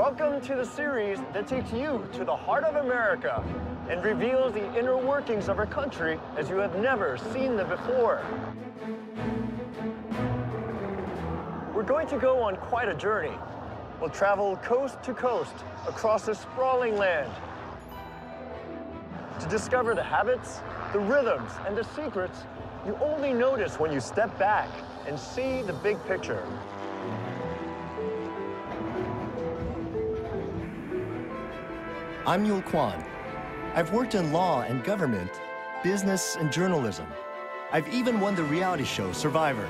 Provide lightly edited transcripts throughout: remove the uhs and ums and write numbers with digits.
Welcome to the series that takes you to the heart of America and reveals the inner workings of our country as you have never seen them before. We're going to go on quite a journey. We'll travel coast to coast across this sprawling land to discover the habits, the rhythms, and the secrets you only notice when you step back and see the big picture. I'm Yul Kwon. I've worked in law and government, business and journalism. I've even won the reality show Survivor.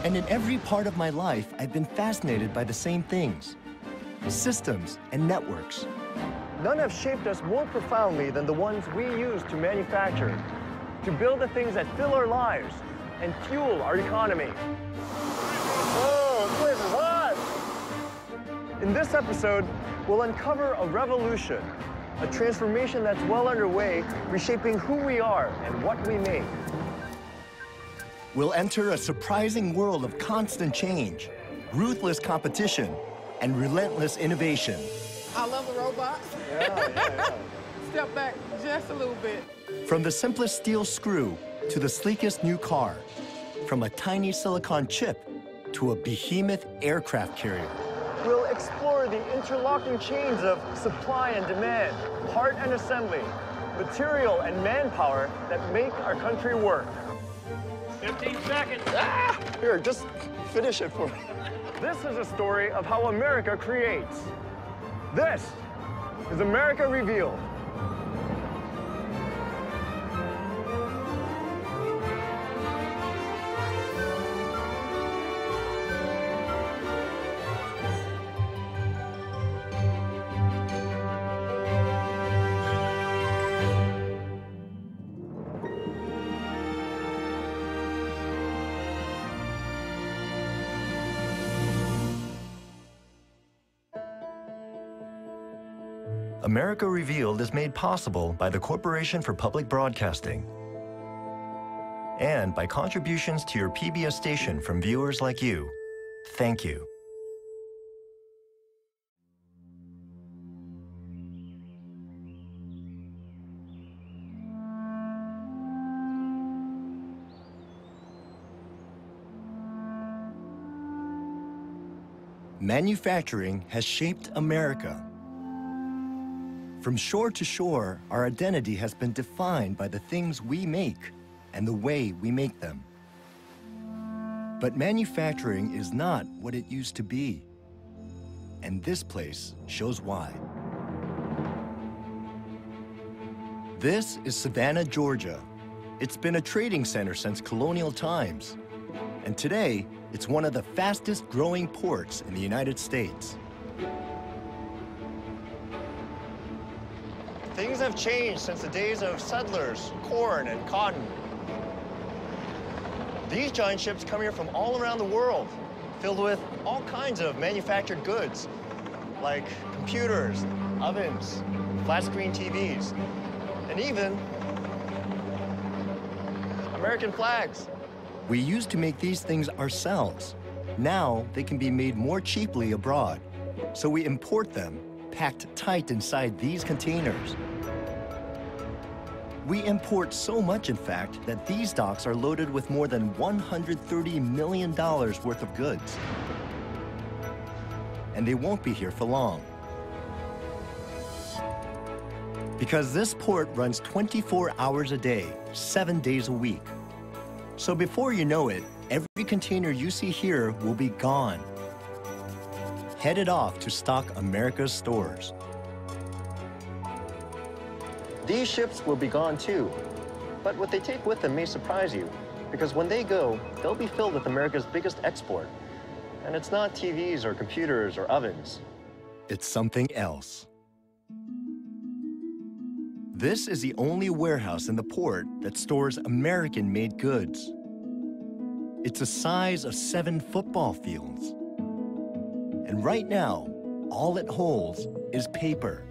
And in every part of my life, I've been fascinated by the same things: systems and networks. None have shaped us more profoundly than the ones we use to manufacture, to build the things that fill our lives and fuel our economy. Whoa, this place is hot! In this episode, we'll uncover a revolution, a transformation that's well underway, reshaping who we are and what we make. We'll enter a surprising world of constant change, ruthless competition, and relentless innovation. I love the robots. Yeah. Step back just a little bit. From the simplest steel screw to the sleekest new car, from a tiny silicon chip to a behemoth aircraft carrier. We'll explore the interlocking chains of supply and demand, part and assembly, material and manpower that make our country work. 15 seconds. Ah! Here, just finish it for me. This is a story of how America creates. This is America Revealed. America Revealed is made possible by the Corporation for Public Broadcasting and by contributions to your PBS station from viewers like you. Thank you. Manufacturing has shaped America. From shore to shore, our identity has been defined by the things we make and the way we make them. But manufacturing is not what it used to be. And this place shows why. This is Savannah, Georgia. It's been a trading center since colonial times. And today, it's one of the fastest growing ports in the United States. Things have changed since the days of settlers, corn, and cotton. These giant ships come here from all around the world, filled with all kinds of manufactured goods, like computers, ovens, flat-screen TVs, and even American flags. We used to make these things ourselves. Now they can be made more cheaply abroad, so we import them, packed tight inside these containers. We import so much, in fact, that these docks are loaded with more than $130 million worth of goods. And they won't be here for long. Because this port runs 24 hours a day, 7 days a week. So before you know it, every container you see here will be gone, headed off to stock America's stores. These ships will be gone too, but what they take with them may surprise you, because when they go, they'll be filled with America's biggest export. And it's not TVs or computers or ovens. It's something else. This is the only warehouse in the port that stores American-made goods. It's the size of 7 football fields. And right now, all it holds is paper.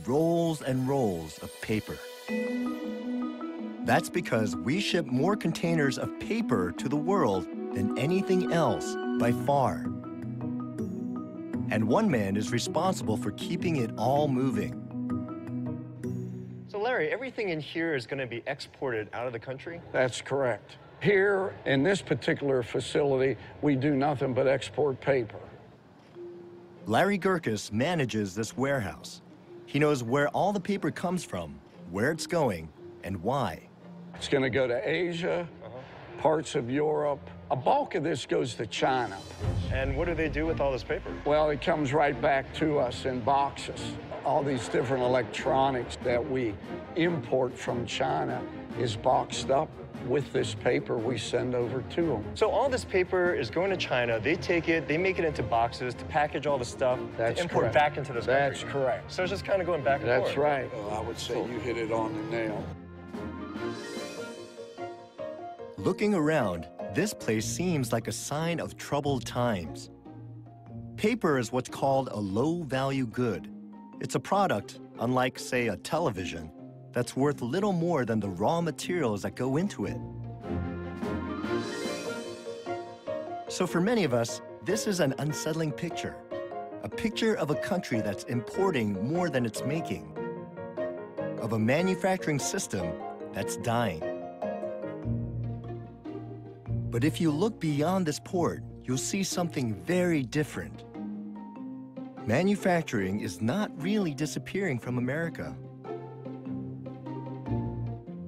Rolls and rolls of paper. That's because we ship more containers of paper to the world than anything else by far. And one man is responsible for keeping it all moving. So Larry, everything in here is going to be exported out of the country? That's correct. Here, in this particular facility, we do nothing but export paper. Larry Gerkes manages this warehouse. He knows where all the paper comes from, where it's going, and why. It's going to go to Asia, parts of Europe. A bulk of this goes to China. And what do they do with all this paper? Well, it comes right back to us in boxes. All these different electronics that we import from China is boxed up with this paper we send over to them. So all this paper is going to China. They take it, they make it into boxes to package all the stuff That's to import correct. back into this country. That's correct. So it's just kind of going back and forth. That's right. Well, I would say you hit it on the nail. Looking around, this place seems like a sign of troubled times. Paper is what's called a low-value good. It's a product, unlike, say, a television, that's worth little more than the raw materials that go into it. So for many of us, this is an unsettling picture. A picture of a country that's importing more than it's making. Of a manufacturing system that's dying. But if you look beyond this port, you'll see something very different. Manufacturing is not really disappearing from America.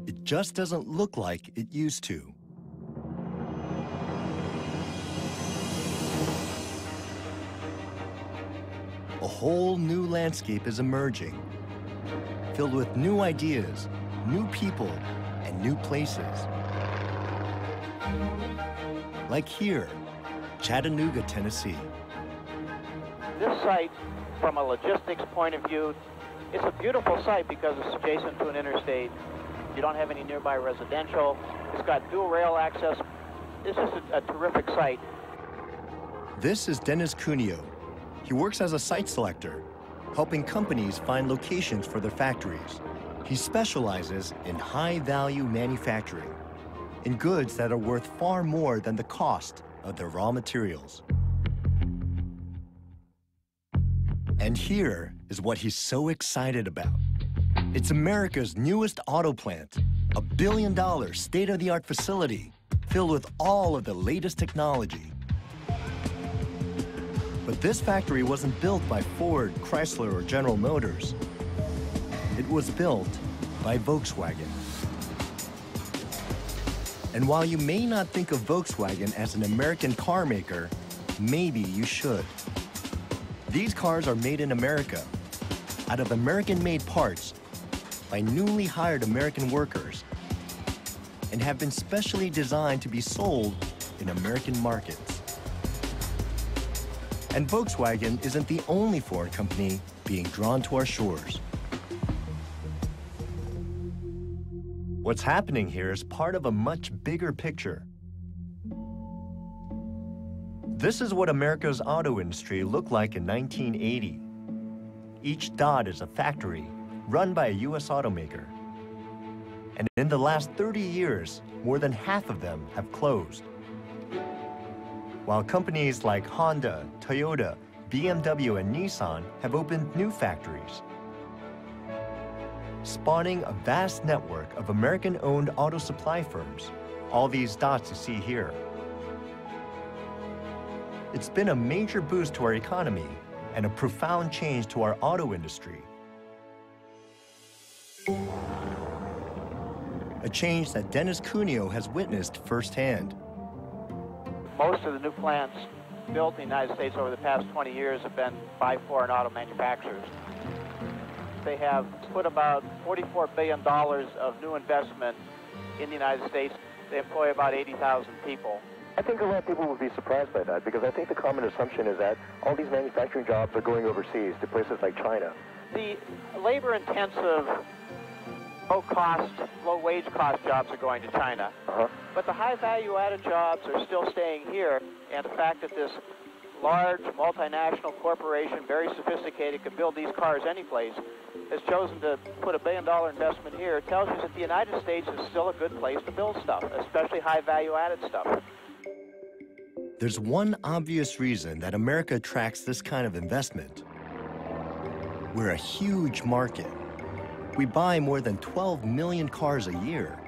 It just doesn't look like it used to. A whole new landscape is emerging, filled with new ideas, new people, and new places. Like here, Chattanooga, Tennessee. This site, from a logistics point of view, it's a beautiful site because it's adjacent to an interstate. You don't have any nearby residential. It's got dual rail access. It's just a terrific site. This is Dennis Cuneo. He works as a site selector, helping companies find locations for their factories. He specializes in high-value manufacturing, in goods that are worth far more than the cost of their raw materials. And here is what he's so excited about. It's America's newest auto plant, a $1 billion state-of-the-art facility filled with all of the latest technology. But this factory wasn't built by Ford, Chrysler, or General Motors. It was built by Volkswagen. And while you may not think of Volkswagen as an American car maker, maybe you should. These cars are made in America, out of American-made parts, by newly hired American workers, and have been specially designed to be sold in American markets. And Volkswagen isn't the only foreign company being drawn to our shores. What's happening here is part of a much bigger picture. This is what America's auto industry looked like in 1980. Each dot is a factory run by a U.S. automaker. And in the last 30 years, more than half of them have closed. While companies like Honda, Toyota, BMW, and Nissan have opened new factories, spawning a vast network of American-owned auto supply firms, all these dots you see here. It's been a major boost to our economy and a profound change to our auto industry. A change that Dennis Cuneo has witnessed firsthand. Most of the new plants built in the United States over the past 20 years have been by foreign auto manufacturers. They have put about $44 billion of new investment in the United States. They employ about 80,000 people. I think a lot of people would be surprised by that because I think the common assumption is that all these manufacturing jobs are going overseas to places like China. The labor-intensive, low-cost, low-wage cost jobs are going to China. But the high-value-added jobs are still staying here, and the fact that this large multinational corporation, very sophisticated, can build these cars anyplace, has chosen to put a $1 billion investment here, tells you that the United States is still a good place to build stuff, especially high-value-added stuff. There's one obvious reason that America attracts this kind of investment. We're a huge market. We buy more than 12 million cars a year.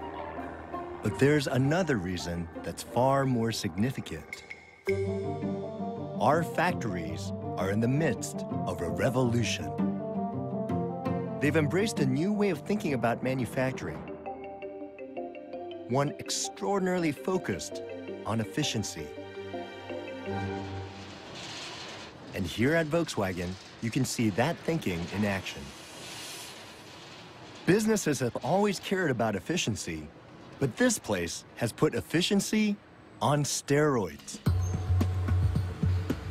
But there's another reason that's far more significant. Our factories are in the midst of a revolution. They've embraced a new way of thinking about manufacturing, one extraordinarily focused on efficiency. And here at Volkswagen, you can see that thinking in action. Businesses have always cared about efficiency, but this place has put efficiency on steroids.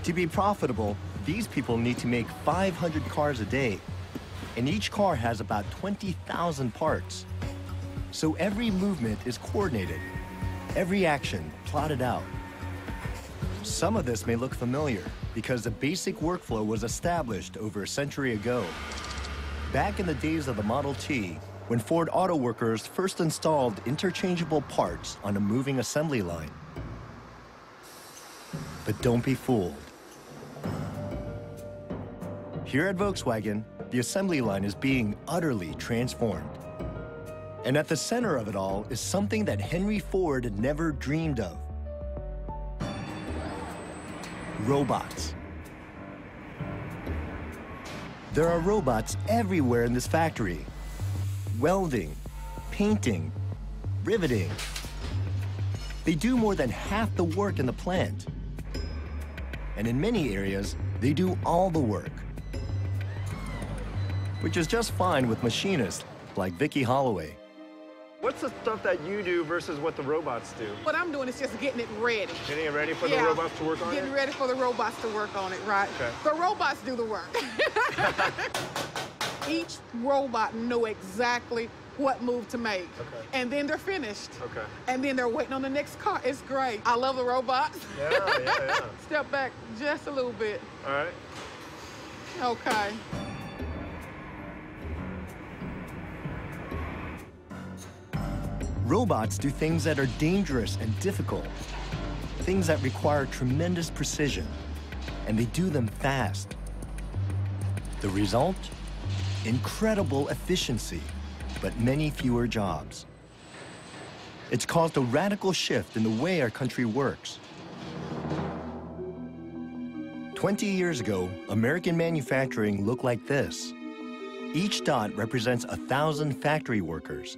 To be profitable, these people need to make 500 cars a day, and each car has about 20,000 parts. So every movement is coordinated, every action plotted out. Some of this may look familiar because the basic workflow was established over a century ago. Back in the days of the Model T, when Ford auto workers first installed interchangeable parts on a moving assembly line. But don't be fooled. Here at Volkswagen, the assembly line is being utterly transformed. And at the center of it all is something that Henry Ford never dreamed of. Robots. There are robots everywhere in this factory. Welding, painting, riveting. They do more than half the work in the plant. And in many areas, they do all the work. Which is just fine with machinists like Vicki Holloway. What's the stuff that you do versus what the robots do? What I'm doing is just getting it ready. Getting it ready for the robots to work on it? Getting ready for the robots to work on it, right? Okay. The robots do the work. Each robot know exactly what move to make. Okay. And then they're finished. Okay. And then they're waiting on the next car. It's great. I love the robots. Yeah. Step back just a little bit. All right. Okay. Robots do things that are dangerous and difficult, things that require tremendous precision, and they do them fast. The result? Incredible efficiency, but many fewer jobs. It's caused a radical shift in the way our country works. 20 years ago, American manufacturing looked like this. Each dot represents 1,000 factory workers.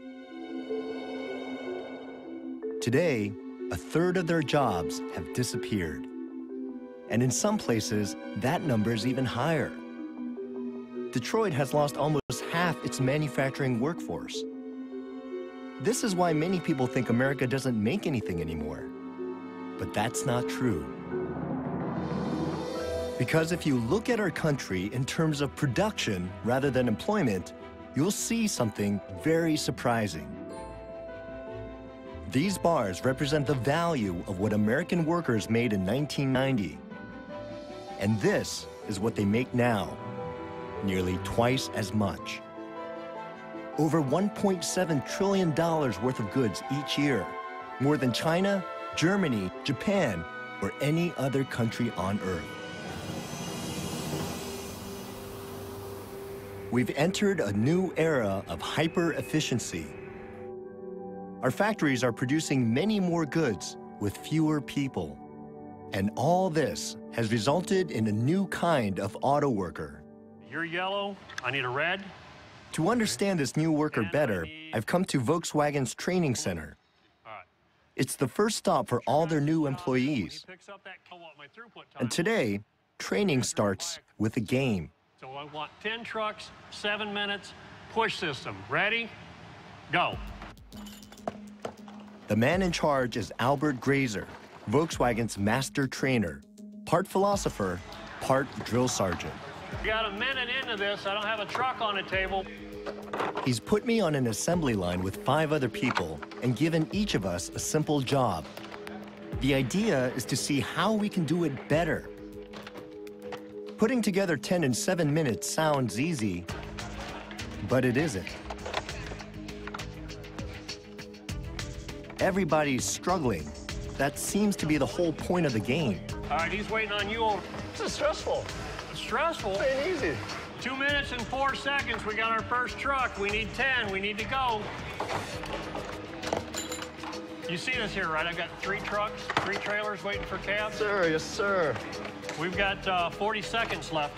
Today, a third of their jobs have disappeared. And in some places, that number is even higher. Detroit has lost almost half its manufacturing workforce. This is why many people think America doesn't make anything anymore. But that's not true. Because if you look at our country in terms of production rather than employment, you'll see something very surprising. These bars represent the value of what American workers made in 1990. And this is what they make now, nearly twice as much. Over $1.7 trillion worth of goods each year, more than China, Germany, Japan, or any other country on Earth. We've entered a new era of hyper-efficiency. Our factories are producing many more goods with fewer people. And all this has resulted in a new kind of auto worker. You're yellow, I need a red. To understand this new worker better, I've come to Volkswagen's training center. All right. It's the first stop for all their new employees. And today, training starts with a game. So I want 10 trucks, 7 minutes, push system. Ready? Go. The man in charge is Albert Grazer, Volkswagen's master trainer, part philosopher, part drill sergeant. Got a minute into this, I don't have a truck on the table. He's put me on an assembly line with 5 other people and given each of us a simple job. The idea is to see how we can do it better. Putting together 10 in 7 minutes sounds easy, but it isn't. Everybody's struggling, that seems to be the whole point of the game. All right, he's waiting on you. This is stressful. It's stressful. It ain't easy. 2 minutes and 4 seconds. We got our first truck. We need 10. We need to go. You see this here, right? I've got 3 trucks, 3 trailers waiting for cabs. Sir, yes, sir. We've got 40 seconds left.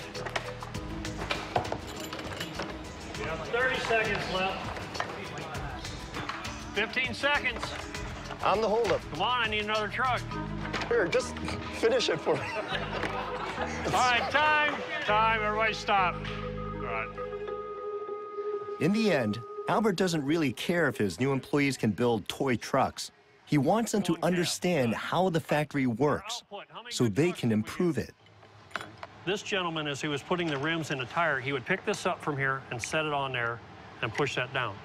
We have 30 seconds left. 15 seconds. I'm the holdup. Come on, I need another truck. Here, just finish it for me. All right, time. Time, everybody stop. All right. In the end, Albert doesn't really care if his new employees can build toy trucks. He wants them to understand how the factory works so they can improve it. This gentleman, as he was putting the rims in a tire, he would pick this up from here and set it on there and push that down.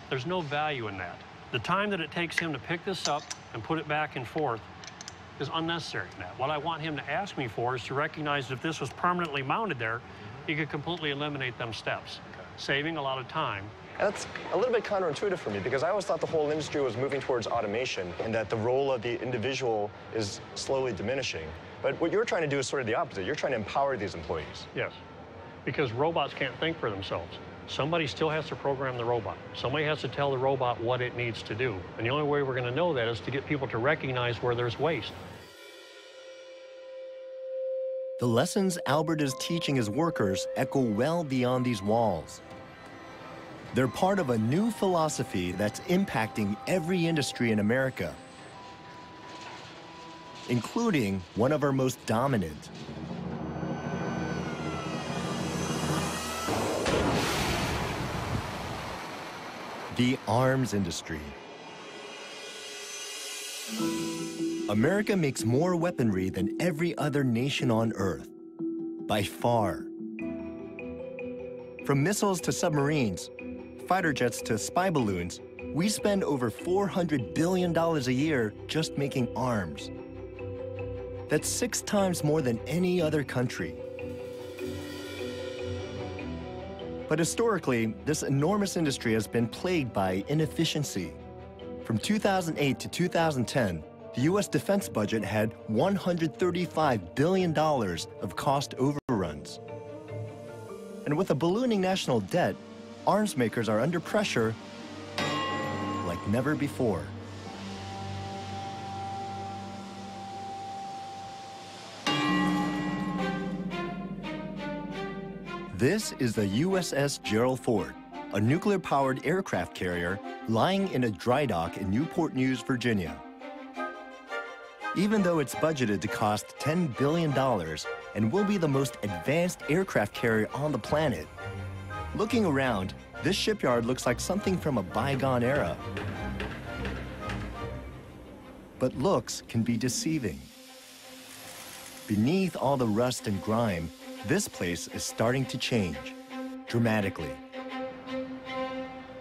There's no value in that. The time that it takes him to pick this up and put it back and forth is unnecessary in that. What I want him to ask me for is to recognize that if this was permanently mounted there, he could completely eliminate them steps, saving a lot of time. That's a little bit counterintuitive for me because I always thought the whole industry was moving towards automation and that the role of the individual is slowly diminishing. But what you're trying to do is sort of the opposite. You're trying to empower these employees. Yes, because robots can't think for themselves. Somebody still has to program the robot. Somebody has to tell the robot what it needs to do. And the only way we're going to know that is to get people to recognize where there's waste. The lessons Albert is teaching his workers echo well beyond these walls. They're part of a new philosophy that's impacting every industry in America, including one of our most dominant. The arms industry. America makes more weaponry than every other nation on Earth, by far. From missiles to submarines, fighter jets to spy balloons, we spend over $400 billion a year just making arms. That's 6 times more than any other country. But historically, this enormous industry has been plagued by inefficiency. From 2008 to 2010, the U.S. defense budget had $135 billion of cost overruns. And with a ballooning national debt, arms makers are under pressure like never before. This is the USS Gerald Ford, a nuclear-powered aircraft carrier lying in a dry dock in Newport News, Virginia. Even though it's budgeted to cost $10 billion and will be the most advanced aircraft carrier on the planet, looking around, this shipyard looks like something from a bygone era. But looks can be deceiving. Beneath all the rust and grime, this place is starting to change, dramatically.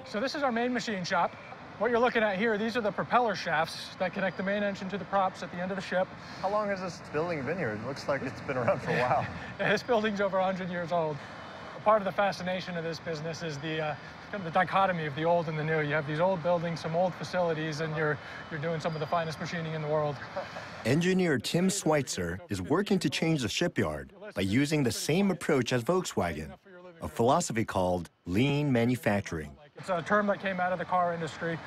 So this is our main machine shop. What you're looking at here, these are the propeller shafts that connect the main engine to the props at the end of the ship. How long has this building been here? It looks like it's been around for a while. This building's over 100 years old. Part of the fascination of this business is the dichotomy of the old and the new. You have these old buildings, some old facilities, and you're doing some of the finest machining in the world. Engineer Tim Schweitzer is working to change the shipyard by using the same approach as Volkswagen, a philosophy called lean manufacturing. It's a term that came out of the car industry,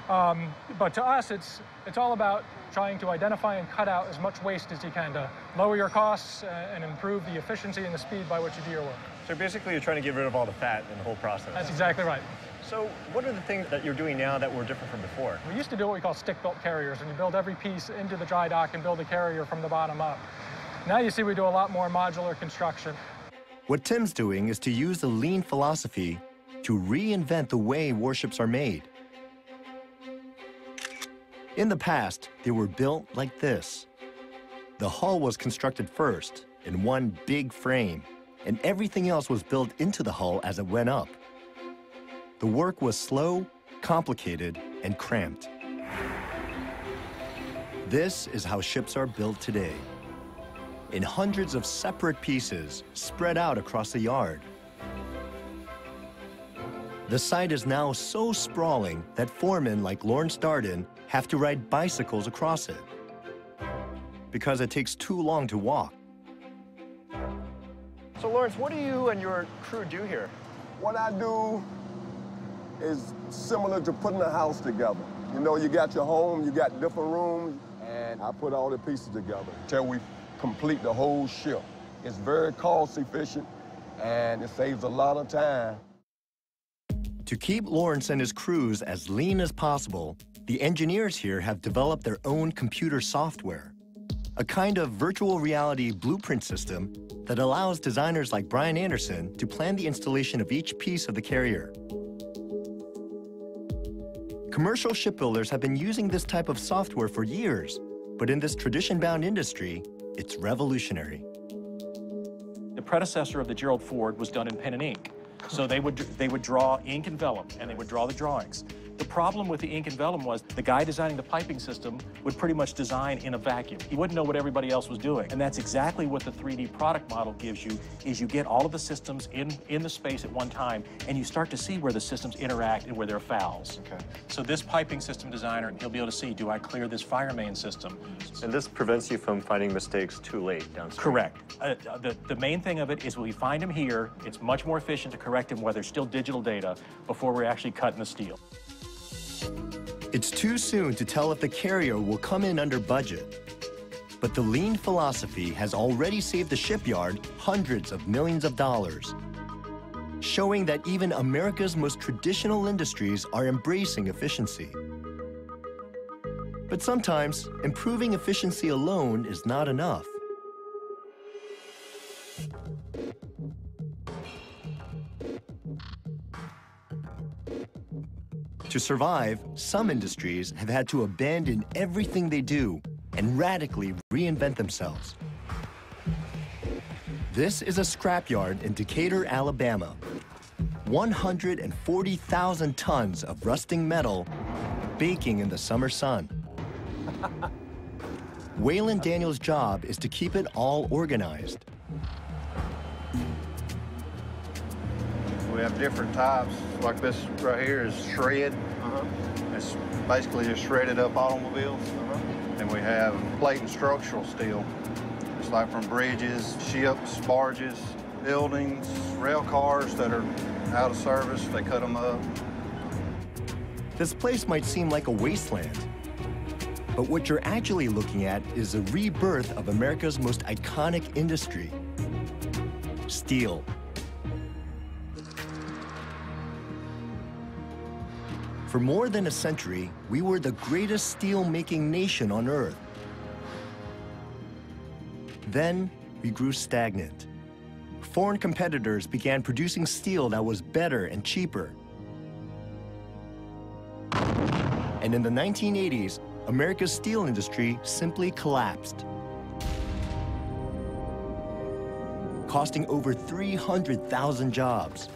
but to us, it's all about trying to identify and cut out as much waste as you can to lower your costs and improve the efficiency and the speed by which you do your work. So basically, you're trying to get rid of all the fat in the whole process. That's exactly right. So what are the things that you're doing now that were different from before? We used to do what we call stick-built carriers, and you build every piece into the dry dock and build a carrier from the bottom up. Now you see we do a lot more modular construction. What Tim's doing is to use the lean philosophy to reinvent the way warships are made. In the past, they were built like this. The hull was constructed first in one big frame, and everything else was built into the hull as it went up. The work was slow, complicated, and cramped. This is how ships are built today, in hundreds of separate pieces spread out across the yard. The site is now so sprawling that foremen like Lawrence Darden have to ride bicycles across it. because it takes too long to walk. So Lawrence, what do you and your crew do here? What I do is similar to putting a house together. You know, you got your home, you got different rooms, and I put all the pieces together until we complete the whole ship. It's very cost efficient, and it saves a lot of time. To keep Lawrence and his crews as lean as possible, the engineers here have developed their own computer software, a kind of virtual reality blueprint system that allows designers like Brian Anderson to plan the installation of each piece of the carrier. Commercial shipbuilders have been using this type of software for years, but in this tradition-bound industry, it's revolutionary. The predecessor of the Gerald Ford was done in pen and ink. So they would draw ink and vellum, and they would draw the drawings. The problem with the ink and vellum was the guy designing the piping system would pretty much design in a vacuum. He wouldn't know what everybody else was doing. And that's exactly what the 3D product model gives you, is you get all of the systems in the space at one time, and you start to see where the systems interact and where there are fouls. Okay. So this piping system designer, he'll be able to see, do I clear this fire main system? And this prevents you from finding mistakes too late downstream. Correct. The main thing of it is when we find him here, it's much more efficient to correct him where there's still digital data before we're actually cutting the steel. It's too soon to tell if the carrier will come in under budget. But the lean philosophy has already saved the shipyard hundreds of millions of dollars, showing that even America's most traditional industries are embracing efficiency. But sometimes, improving efficiency alone is not enough. To survive, some industries have had to abandon everything they do and radically reinvent themselves. This is a scrapyard in Decatur, Alabama. 140,000 tons of rusting metal baking in the summer sun. Waylon Daniels' job is to keep it all organized. We have different types, like this right here is shred. It's basically just shredded up automobiles. And we have plate and structural steel. It's like from bridges, ships, barges, buildings, rail cars that are out of service, they cut them up. This place might seem like a wasteland, but what you're actually looking at is a rebirth of America's most iconic industry, steel. For more than a century, we were the greatest steel-making nation on Earth. Then, we grew stagnant. Foreign competitors began producing steel that was better and cheaper. And in the 1980s, America's steel industry simply collapsed, costing over 300,000 jobs.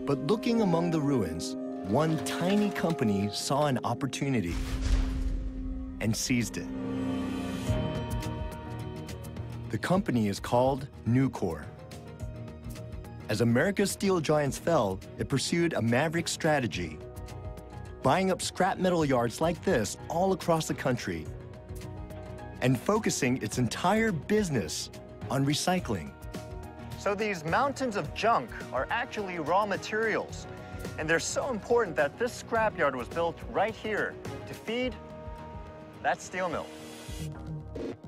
But looking among the ruins, one tiny company saw an opportunity and seized it. The company is called Nucor. As America's steel giants fell, it pursued a maverick strategy, buying up scrap metal yards like this all across the country and focusing its entire business on recycling. So these mountains of junk are actually raw materials, and they're so important that this scrapyard was built right here to feed that steel mill.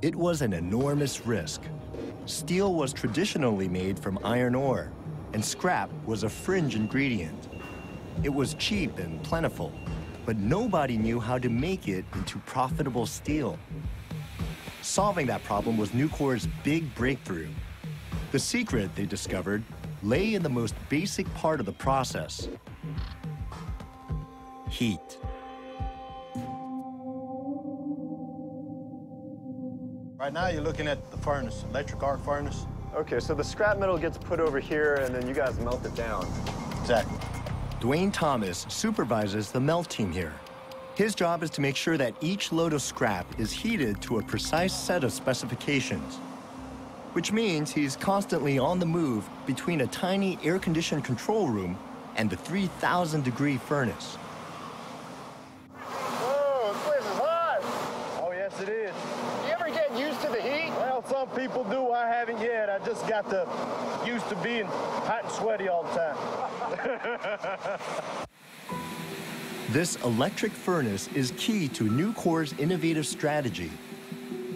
It was an enormous risk. Steel was traditionally made from iron ore, and scrap was a fringe ingredient. It was cheap and plentiful, but nobody knew how to make it into profitable steel. Solving that problem was Nucor's big breakthrough. The secret, they discovered, lay in the most basic part of the process: heat. Right now you're looking at the furnace, electric arc furnace. Okay, so the scrap metal gets put over here and then you guys melt it down. Exactly. Dwayne Thomas supervises the melt team here. His job is to make sure that each load of scrap is heated to a precise set of specifications, which means he's constantly on the move between a tiny air-conditioned control room and the 3,000-degree furnace. Whoa, Quincy, Some people do, I haven't yet. I just got used to being hot and sweaty all the time. This electric furnace is key to Nucor's innovative strategy.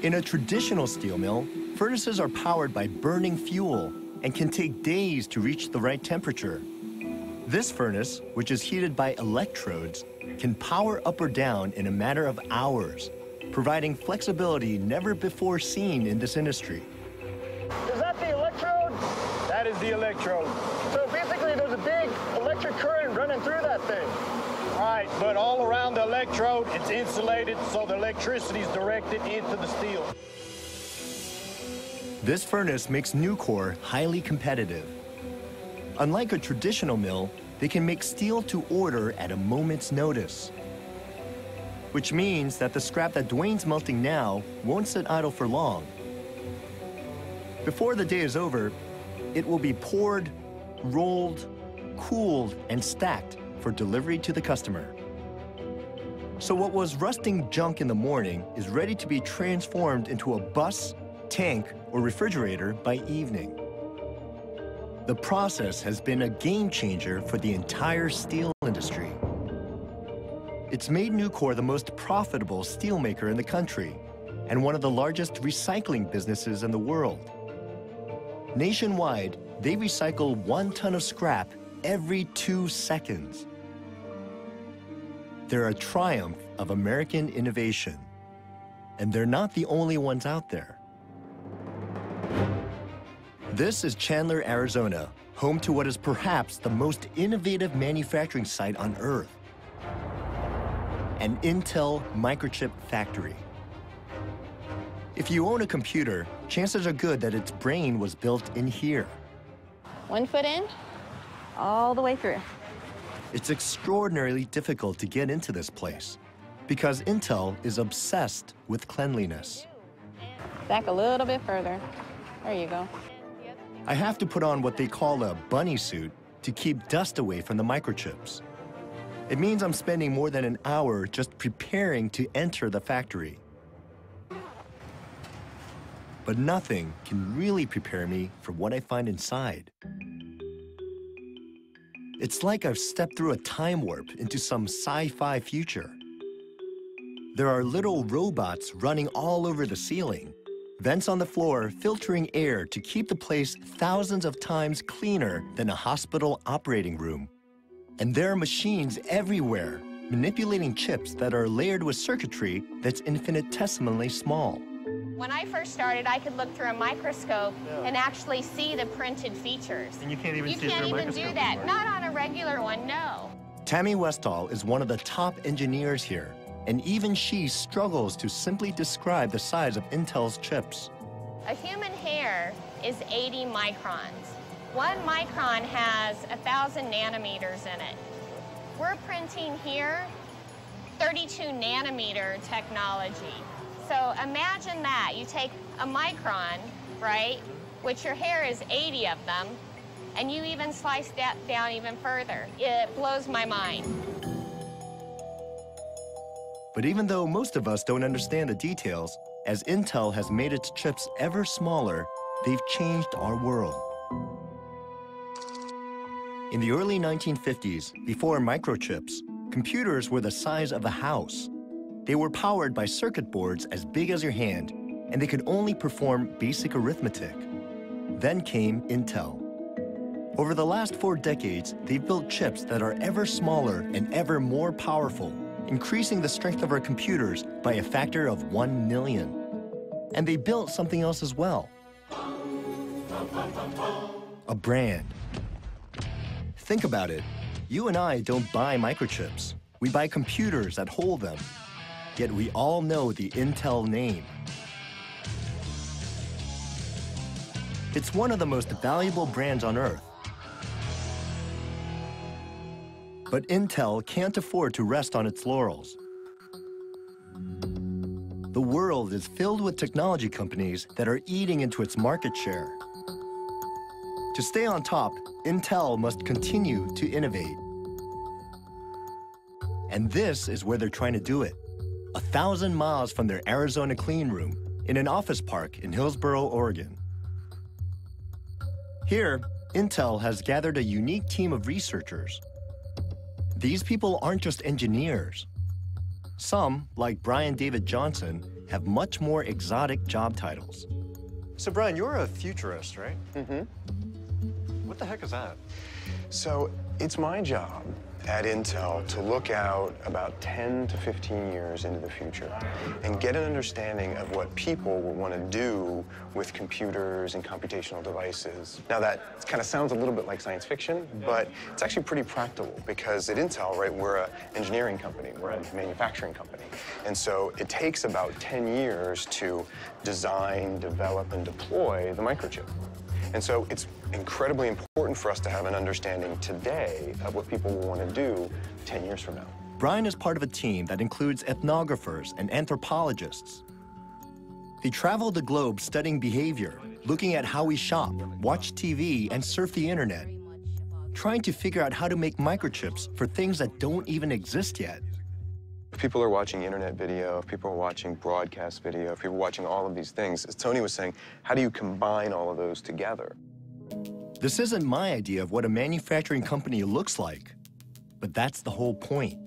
In a traditional steel mill, furnaces are powered by burning fuel and can take days to reach the right temperature. This furnace, which is heated by electrodes, can power up or down in a matter of hours, providing flexibility never before seen in this industry. Is that the electrode? That is the electrode. So basically there's a big electric current running through that thing. Right, but all around the electrode, it's insulated, so the electricity is directed into the steel. This furnace makes Nucor highly competitive. Unlike a traditional mill, they can make steel to order at a moment's notice. Which means that the scrap that Dwayne's melting now won't sit idle for long. Before the day is over, it will be poured, rolled, cooled, and stacked for delivery to the customer. So what was rusting junk in the morning is ready to be transformed into a bus, tank, or refrigerator by evening. The process has been a game changer for the entire steel industry. It's made Nucor the most profitable steelmaker in the country and one of the largest recycling businesses in the world. Nationwide, they recycle 1 ton of scrap every 2 seconds. They're a triumph of American innovation, and they're not the only ones out there. This is Chandler, Arizona, home to what is perhaps the most innovative manufacturing site on Earth, an Intel microchip factory. If you own a computer, chances are good that its brain was built in here. 1 foot in, all the way through. It's extraordinarily difficult to get into this place because Intel is obsessed with cleanliness. Back a little bit further. There you go. I have to put on what they call a bunny suit to keep dust away from the microchips. It means I'm spending more than an hour just preparing to enter the factory. But nothing can really prepare me for what I find inside. It's like I've stepped through a time warp into some sci-fi future. There are little robots running all over the ceiling, vents on the floor filtering air to keep the place thousands of times cleaner than a hospital operating room. And there are machines everywhere, manipulating chips that are layered with circuitry that's infinitesimally small. When I first started, I could look through a microscope and actually see the printed features. And you can't even see You it can't through a even microscope do that. anymore. Not on a regular one, no. Tammy Westall is one of the top engineers here, and even she struggles to simply describe the size of Intel's chips. A human hair is 80 microns. 1 micron has 1,000 nanometers in it. We're printing here 32 nanometer technology. So imagine that. You take a micron, right, which your hair is 80 of them, and you even slice that down even further. It blows my mind. But even though most of us don't understand the details, as Intel has made its chips ever smaller, they've changed our world. In the early 1950s, before microchips, computers were the size of a house. They were powered by circuit boards as big as your hand, and they could only perform basic arithmetic. Then came Intel. Over the last 4 decades, they've built chips that are ever smaller and ever more powerful, increasing the strength of our computers by a factor of 1 million. And they built something else as well. A brand. Think about it. You and I don't buy microchips. We buy computers that hold them. Yet we all know the Intel name. It's one of the most valuable brands on Earth. But Intel can't afford to rest on its laurels. The world is filled with technology companies that are eating into its market share. To stay on top, Intel must continue to innovate. And this is where they're trying to do it. 1,000 miles from their Arizona clean room, in an office park in Hillsboro, Oregon. Here, Intel has gathered a unique team of researchers. These people aren't just engineers. Some, like Brian David Johnson, have much more exotic job titles. So, Brian, you're a futurist, right? Mm-hmm. What the heck is that? So it's my job at Intel to look out about 10 to 15 years into the future and get an understanding of what people will want to do with computers and computational devices. Now, that kind of sounds a little bit like science fiction, but it's actually pretty practical because at Intel, right, we're an engineering company, we're a manufacturing company. And so it takes about 10 years to design, develop, and deploy the microchip. And so it's incredibly important for us to have an understanding today of what people will want to do 10 years from now. Brian is part of a team that includes ethnographers and anthropologists. They travel the globe studying behavior, looking at how we shop, watch TV, and surf the internet, trying to figure out how to make microchips for things that don't even exist yet. If people are watching internet video, if people are watching broadcast video, if people are watching all of these things, as Tony was saying, how do you combine all of those together? This isn't my idea of what a manufacturing company looks like, but that's the whole point.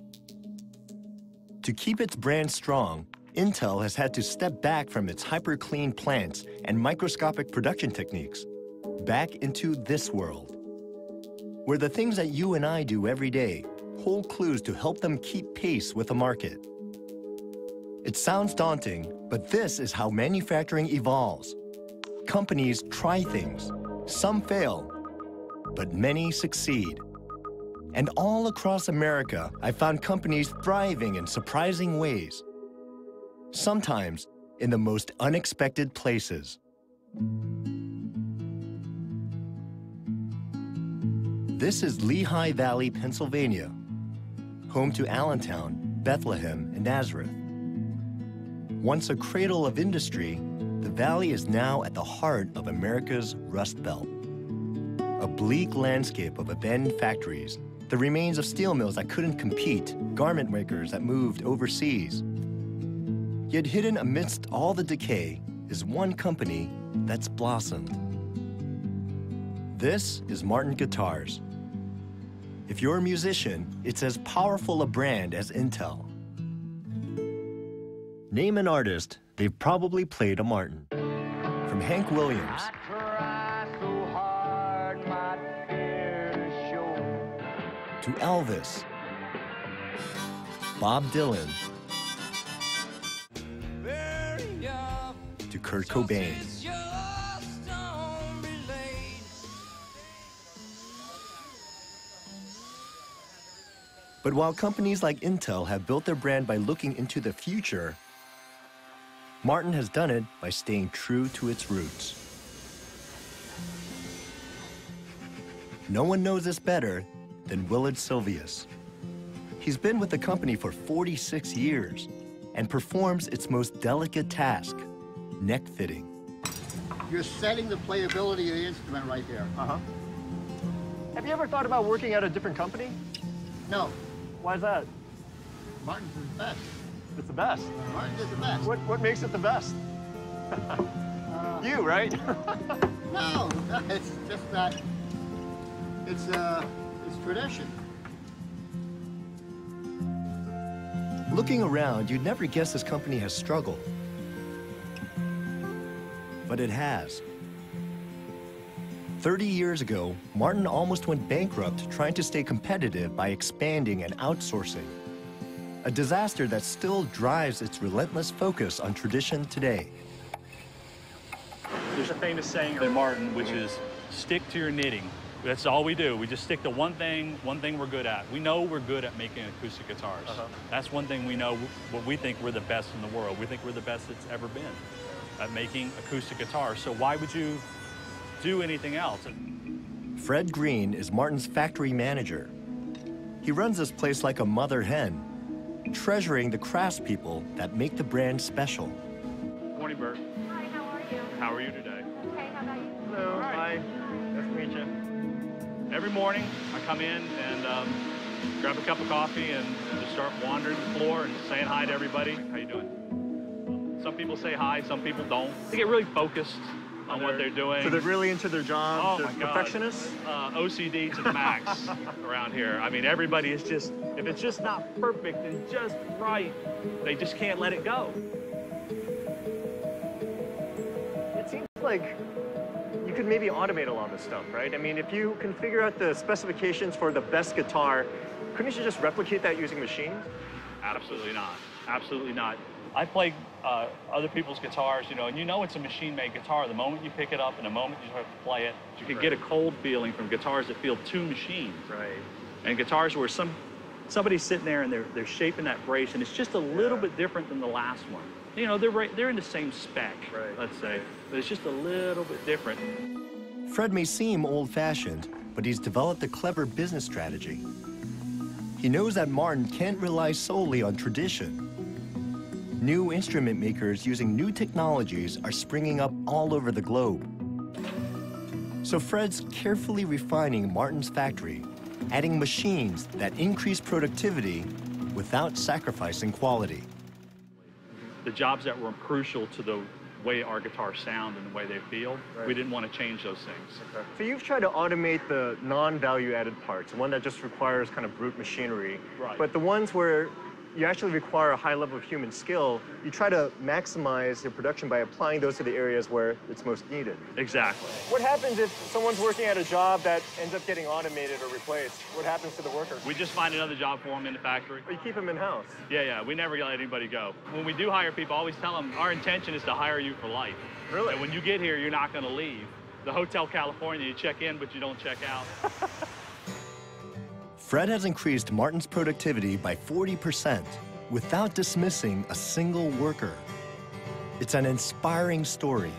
To keep its brand strong, Intel has had to step back from its hyper-clean plants and microscopic production techniques, back into this world, where the things that you and I do every day hold clues to help them keep pace with the market. It sounds daunting, but this is how manufacturing evolves. Companies try things. Some fail, but many succeed. And all across America, I found companies thriving in surprising ways, sometimes in the most unexpected places. This is Lehigh Valley, Pennsylvania, home to Allentown, Bethlehem, and Nazareth. Once a cradle of industry, the valley is now at the heart of America's Rust Belt. A bleak landscape of abandoned factories, the remains of steel mills that couldn't compete, garment makers that moved overseas. Yet hidden amidst all the decay is one company that's blossomed. This is Martin Guitars. If you're a musician, it's as powerful a brand as Intel. Name an artist, they've probably played a Martin. From Hank Williams to Elvis, Bob Dylan, to Kurt Cobain. But while companies like Intel have built their brand by looking into the future, Martin has done it by staying true to its roots. No one knows this better than Willard Silvius. He's been with the company for 46 years and performs its most delicate task, neck fitting. You're setting the playability of the instrument right there. Uh-huh. Have you ever thought about working at a different company? No. Why is that? Martin's is the best. It's the best? Martin's is the best. What makes it the best? You, right? No, it's just that it's tradition. Looking around, you'd never guess this company has struggled. But it has. 30 years ago, Martin almost went bankrupt trying to stay competitive by expanding and outsourcing. A disaster that still drives its relentless focus on tradition today. There's a famous saying at Martin, which is, stick to your knitting. That's all we do. We just stick to one thing we're good at. We know we're good at making acoustic guitars. That's one thing we know, what we think we're the best in the world. We think we're the best that's ever been at making acoustic guitars. So why would you do anything else? Fred Green is Martin's factory manager. He runs this place like a mother hen, treasuring the craftspeople that make the brand special. Morning, Bert. Hi, how are you? How are you today? Okay, how about you? Hello, hi. Nice to meet you. Every morning, I come in and grab a cup of coffee and just start wandering the floor and saying hi to everybody. How you doing? Some people say hi, some people don't. They get really focused on what they're doing. So they're really into their job. Oh they're my God. perfectionists. OCD to the max around here. I mean, everybody is just, if it's just not perfect and just right, they just can't let it go. It seems like you could maybe automate a lot of this stuff, right? I mean, if you can figure out the specifications for the best guitar, couldn't you just replicate that using machines? Absolutely not. Absolutely not. I play other people's guitars, you know, and you know it's a machine-made guitar. The moment you pick it up and the moment you start to play it, you can get a cold feeling from guitars that feel too machined. Right. And guitars where somebody's sitting there and they're shaping that brace, and it's just a little bit different than the last one. You know, they're in the same spec, let's say, but it's just a little bit different. Fred may seem old-fashioned, but he's developed a clever business strategy. He knows that Martin can't rely solely on tradition. New instrument makers using new technologies are springing up all over the globe. So Fred's carefully refining Martin's factory, adding machines that increase productivity without sacrificing quality. The jobs that were crucial to the way our guitars sound and the way they feel, we didn't want to change those things. So you've tried to automate the non-value-added parts, the one that just requires kind of brute machinery. Right. But the ones where you actually require a high level of human skill, you try to maximize your production by applying those to the areas where it's most needed. Exactly. What happens if someone's working at a job that ends up getting automated or replaced? What happens to the worker? We just find another job for them in the factory. Or you keep them in-house? Yeah, we never let anybody go. When we do hire people, I always tell them our intention is to hire you for life. Really? And when you get here, you're not going to leave. The Hotel California, you check in, but you don't check out. Fred has increased Martin's productivity by 40% without dismissing a single worker. It's an inspiring story.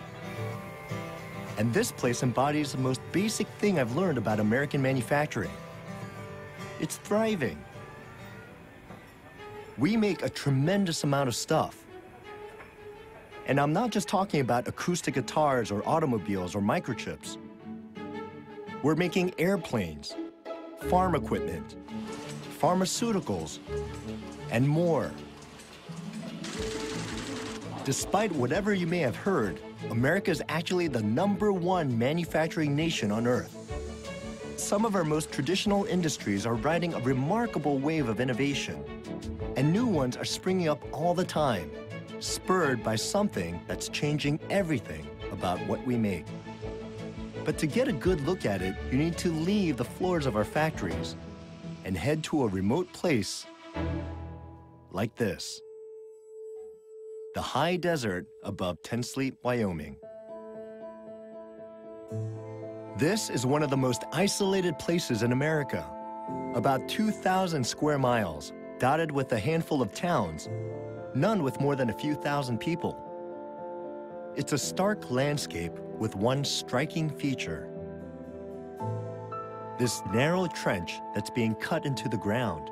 And this place embodies the most basic thing I've learned about American manufacturing. It's thriving. We make a tremendous amount of stuff. And I'm not just talking about acoustic guitars or automobiles or microchips. We're making airplanes, farm equipment, pharmaceuticals, and more. Despite whatever you may have heard, America is actually the #1 manufacturing nation on Earth. Some of our most traditional industries are riding a remarkable wave of innovation, and new ones are springing up all the time, spurred by something that's changing everything about what we make. But to get a good look at it, you need to leave the floors of our factories and head to a remote place like this. The high desert above Ten Sleep, Wyoming. This is one of the most isolated places in America. About 2,000 square miles, dotted with a handful of towns, none with more than a few thousand people. It's a stark landscape with one striking feature. This narrow trench that's being cut into the ground.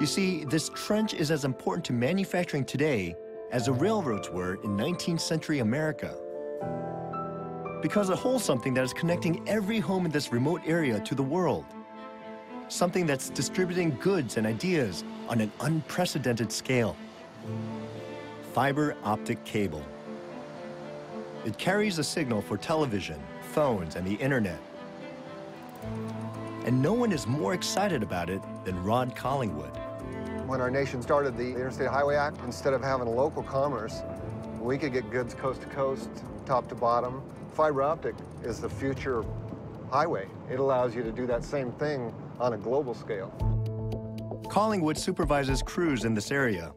You see, this trench is as important to manufacturing today as the railroads were in 19th century America. Because it holds something that is connecting every home in this remote area to the world. Something that's distributing goods and ideas on an unprecedented scale. Fiber optic cable. It carries a signal for television, phones, and the internet. And no one is more excited about it than Rod Collingwood. When our nation started the Interstate Highway Act, instead of having a local commerce, we could get goods coast to coast, top to bottom. Fiber optic is the future highway. It allows you to do that same thing on a global scale. Collingwood supervises crews in this area,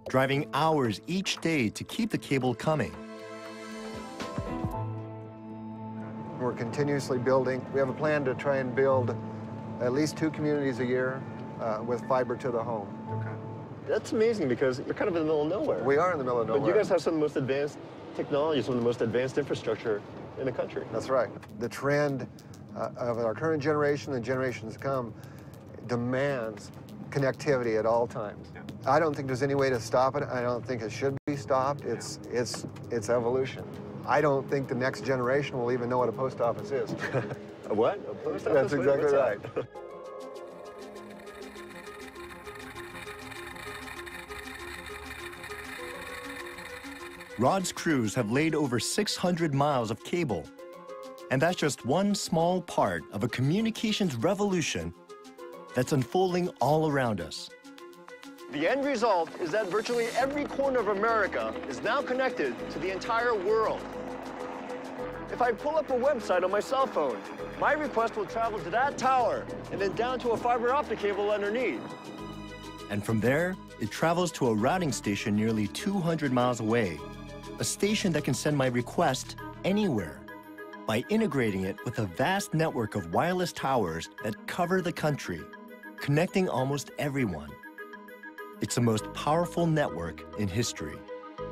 driving hours each day to keep the cable coming. We're continuously building. We have a plan to try and build at least 2 communities a year with fiber to the home. That's amazing because you're kind of in the middle of nowhere. We are in the middle of nowhere. But you guys have some of the most advanced technology, some of the most advanced infrastructure in the country. That's right. The trend of our current generation and generations to come demands connectivity at all times. I don't think there's any way to stop it. I don't think it should be stopped. It's evolution. I don't think the next generation will even know what a post office is. A what? A post office? That's exactly right. Rod's crews have laid over 600 miles of cable. And that's just one small part of a communications revolution that's unfolding all around us. The end result is that virtually every corner of America is now connected to the entire world. If I pull up a website on my cell phone, my request will travel to that tower and then down to a fiber optic cable underneath. And from there, it travels to a routing station nearly 200 miles away, a station that can send my request anywhere by integrating it with a vast network of wireless towers that cover the country, connecting almost everyone. It's the most powerful network in history.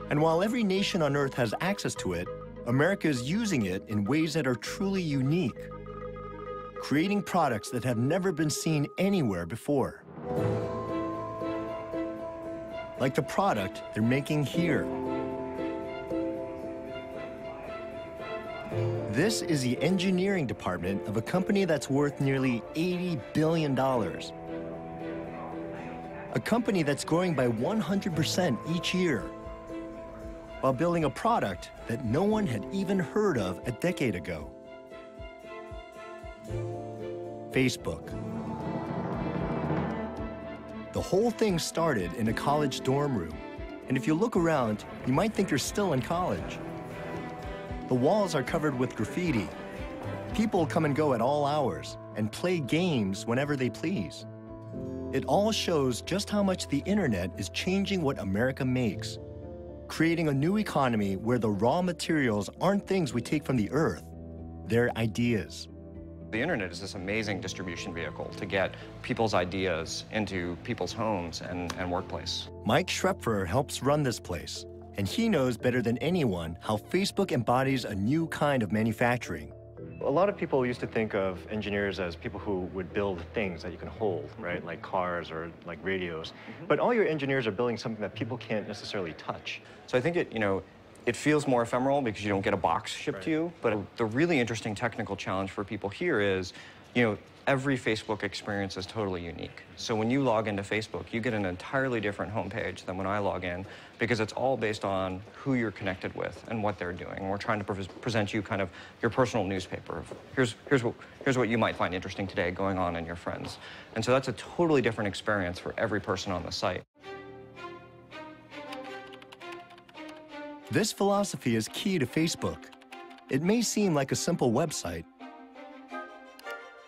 And while every nation on Earth has access to it, America is using it in ways that are truly unique, creating products that have never been seen anywhere before. Like the product they're making here. This is the engineering department of a company that's worth nearly $80 billion. A company that's growing by 100% each year, while building a product that no one had even heard of a decade ago. Facebook. The whole thing started in a college dorm room, and if you look around, you might think you're still in college. The walls are covered with graffiti. People come and go at all hours and play games whenever they please. It all shows just how much the internet is changing what America makes, creating a new economy where the raw materials aren't things we take from the earth, they're ideas. The internet is this amazing distribution vehicle to get people's ideas into people's homes and workplace. Mike Schrepfer helps run this place, and he knows better than anyone how Facebook embodies a new kind of manufacturing. A lot of people used to think of engineers as people who would build things that you can hold, right? Like cars or like radios. But all your engineers are building something that people can't necessarily touch. So I think it feels more ephemeral because you don't get a box shipped to you. But the really interesting technical challenge for people here is, every Facebook experience is totally unique. So when you log into Facebook, you get an entirely different homepage than when I log in, because it's all based on who you're connected with and what they're doing. And we're trying to present you kind of your personal newspaper of here's what you might find interesting today going on in your friends. And so that's a totally different experience for every person on the site. This philosophy is key to Facebook. It may seem like a simple website,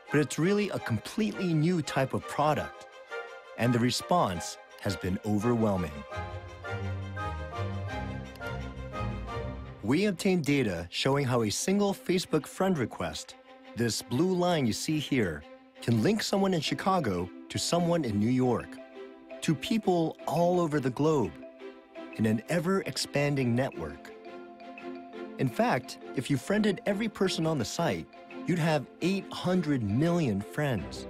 but it's really a completely new type of product, and the response has been overwhelming. We obtained data showing how a single Facebook friend request, this blue line you see here, can link someone in Chicago to someone in New York, to people all over the globe, in an ever-expanding network. In fact, if you friended every person on the site, you'd have 800 million friends.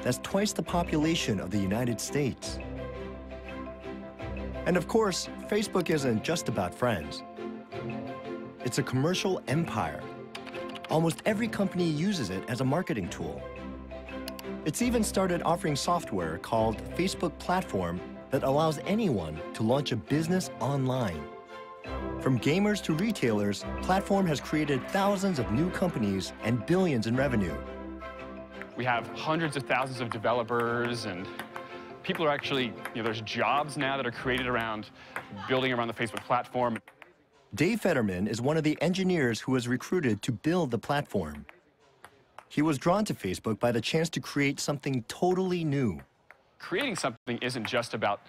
That's twice the population of the United States. And of course, Facebook isn't just about friends. It's a commercial empire. Almost every company uses it as a marketing tool. It's even started offering software called Facebook Platform that allows anyone to launch a business online. From gamers to retailers, Platform has created thousands of new companies and billions in revenue. We have hundreds of thousands of developers, and people are actually, there's jobs now that are created around building around the Facebook platform. Dave Fetterman is one of the engineers who was recruited to build the platform. He was drawn to Facebook by the chance to create something totally new. Creating something isn't just about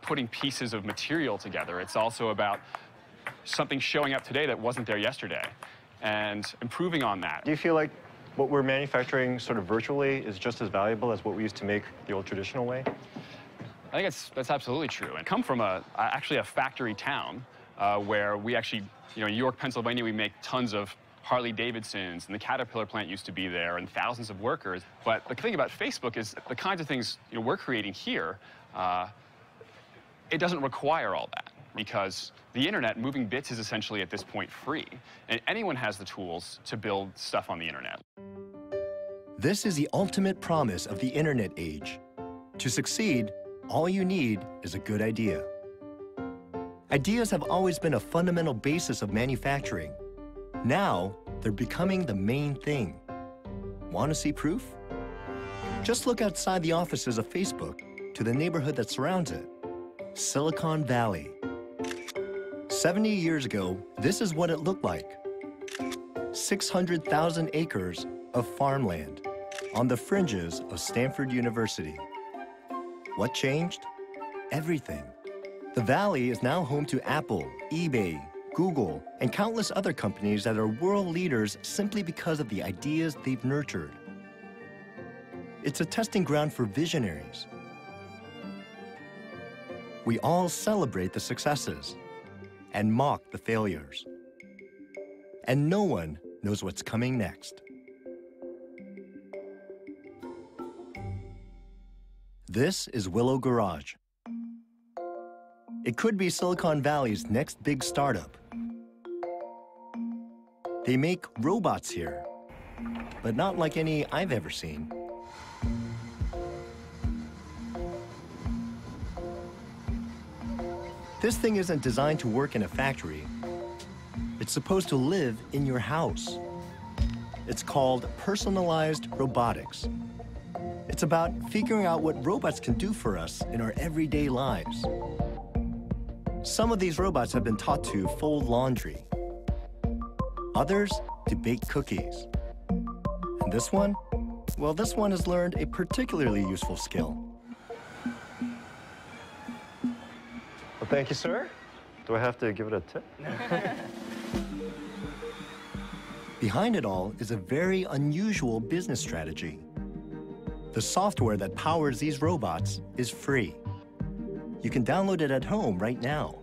putting pieces of material together. It's also about something showing up today that wasn't there yesterday and improving on that. Do you feel like what we're manufacturing sort of virtually is just as valuable as what we used to make the old traditional way? I think that's absolutely true. I come from actually a factory town where we actually, in York, Pennsylvania, we make tons of Harley-Davidsons, and the Caterpillar plant used to be there, and thousands of workers. But the thing about Facebook is the kinds of things we're creating here, it doesn't require all that, because the internet, moving bits, is essentially at this point free, and anyone has the tools to build stuff on the internet. This is the ultimate promise of the internet age. To succeed, all you need is a good idea. Ideas have always been a fundamental basis of manufacturing. Now, they're becoming the main thing. Want to see proof? Just look outside the offices of Facebook to the neighborhood that surrounds it, Silicon Valley. 70 years ago, this is what it looked like. 600,000 acres of farmland on the fringes of Stanford University. What changed? Everything. The Valley is now home to Apple, eBay, Google, and countless other companies that are world leaders simply because of the ideas they've nurtured. It's a testing ground for visionaries. We all celebrate the successes and mock the failures. And no one knows what's coming next. This is Willow Garage. It could be Silicon Valley's next big startup. They make robots here, but not like any I've ever seen. This thing isn't designed to work in a factory. It's supposed to live in your house. It's called personalized robotics. It's about figuring out what robots can do for us in our everyday lives. Some of these robots have been taught to fold laundry. Others to bake cookies. And this one? Well, this one has learned a particularly useful skill. Well, thank you, sir. Do I have to give it a tip? Behind it all is a very unusual business strategy. The software that powers these robots is free. You can download it at home right now.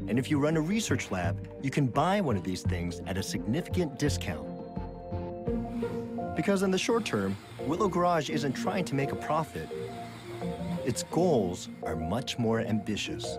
And if you run a research lab, you can buy one of these things at a significant discount. Because in the short term, Willow Garage isn't trying to make a profit. Its goals are much more ambitious.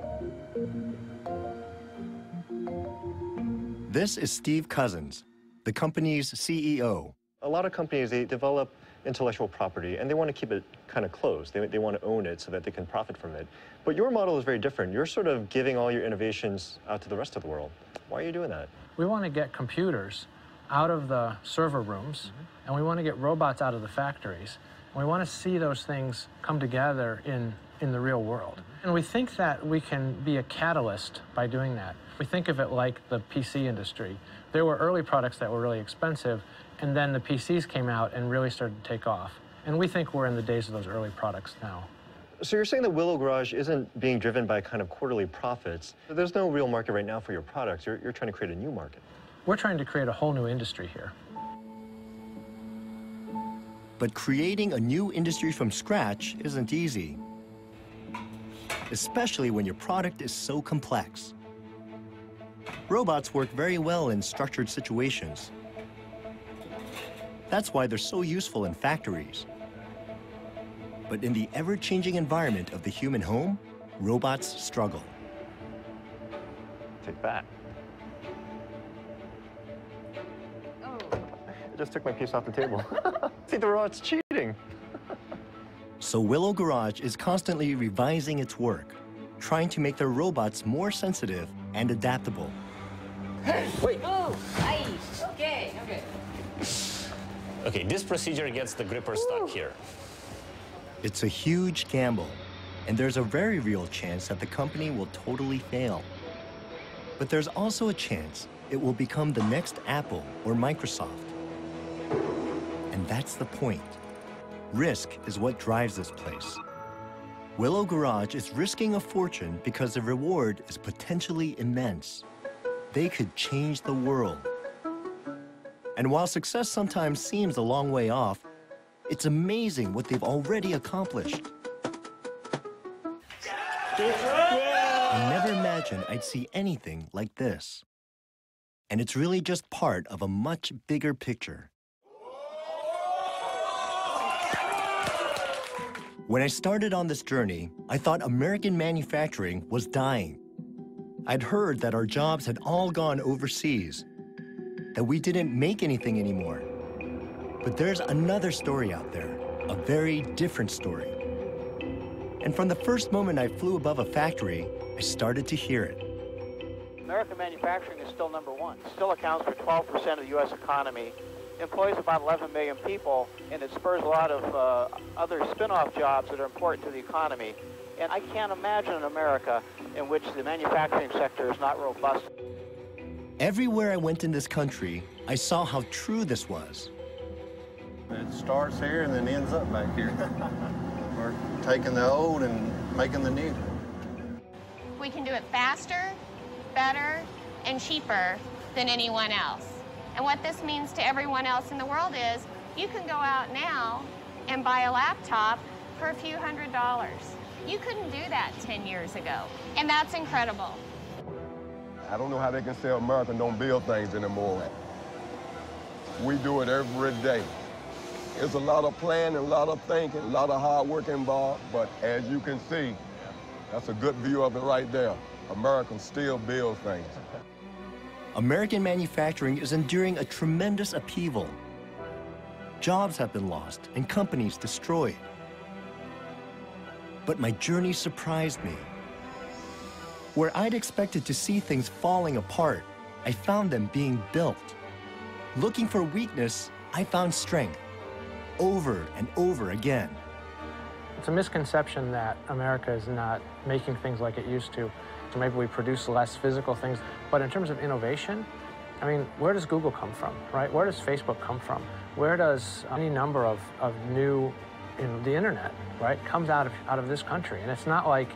This is Steve Cousins, the company's CEO. A lot of companies, they develop intellectual property, and they want to keep it kind of closed. They want to own it so that they can profit from it. But your model is very different. You're sort of giving all your innovations out to the rest of the world. Why are you doing that? We want to get computers out of the server rooms, and we want to get robots out of the factories. And we want to see those things come together in the real world. And we think that we can be a catalyst by doing that. We think of it like the PC industry. There were early products that were really expensive, and then the PCs came out and really started to take off. And we think we're in the days of those early products now. So you're saying that Willow Garage isn't being driven by kind of quarterly profits. There's no real market right now for your products. You're trying to create a new market. We're trying to create a whole new industry here. But creating a new industry from scratch isn't easy, especially when your product is so complex. Robots work very well in structured situations. That's why they're so useful in factories. But in the ever-changing environment of the human home, robots struggle. Take that. I just took my piece off the table. See, the robot's cheating. So Willow Garage is constantly revising its work, trying to make their robots more sensitive and adaptable. Wait. Oh, nice. Okay, okay. Okay, this procedure gets the gripper stuck here. It's a huge gamble, and there's a very real chance that the company will totally fail. But there's also a chance it will become the next Apple or Microsoft. And that's the point. Risk is what drives this place. Willow Garage is risking a fortune because the reward is potentially immense. They could change the world. And while success sometimes seems a long way off, it's amazing what they've already accomplished. I never imagined I'd see anything like this. And it's really just part of a much bigger picture. When I started on this journey, I thought American manufacturing was dying. I'd heard that our jobs had all gone overseas, that we didn't make anything anymore. But there's another story out there, a very different story. And from the first moment I flew above a factory, I started to hear it. American manufacturing is still number one. It still accounts for 12% of the U.S. economy, employs about 11 million people, and it spurs a lot of other spin-off jobs that are important to the economy. And I can't imagine an America in which the manufacturing sector is not robust. Everywhere I went in this country, I saw how true this was. It starts here and then ends up back here. We're taking the old and making the new. We can do it faster, better, and cheaper than anyone else. And what this means to everyone else in the world is you can go out now and buy a laptop for a few $100s. You couldn't do that 10 years ago, and that's incredible. I don't know how they can say America don't build things anymore. We do it every day. There's a lot of planning, a lot of thinking, a lot of hard work involved, but as you can see, that's a good view of it right there. America still builds things. American manufacturing is enduring a tremendous upheaval. Jobs have been lost and companies destroyed. But my journey surprised me. Where I'd expected to see things falling apart, I found them being built. Looking for weakness, I found strength, over and over again. It's a misconception that America is not making things like it used to. So maybe we produce less physical things. But in terms of innovation, I mean, where does Google come from, right? Where does Facebook come from? Where does any number of new, the internet, right, comes out of this country? And it's not like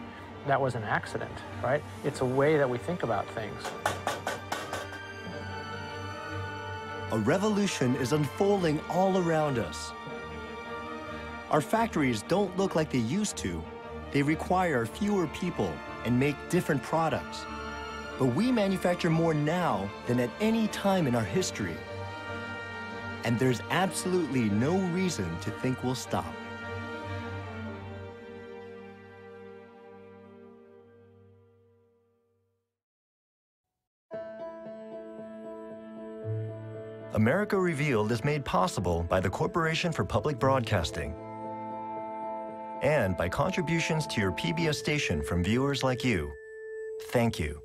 that was an accident, right? It's a way that we think about things. A revolution is unfolding all around us. Our factories don't look like they used to. They require fewer people and make different products. But we manufacture more now than at any time in our history. And there's absolutely no reason to think we'll stop. America Revealed is made possible by the Corporation for Public Broadcasting and by contributions to your PBS station from viewers like you. Thank you.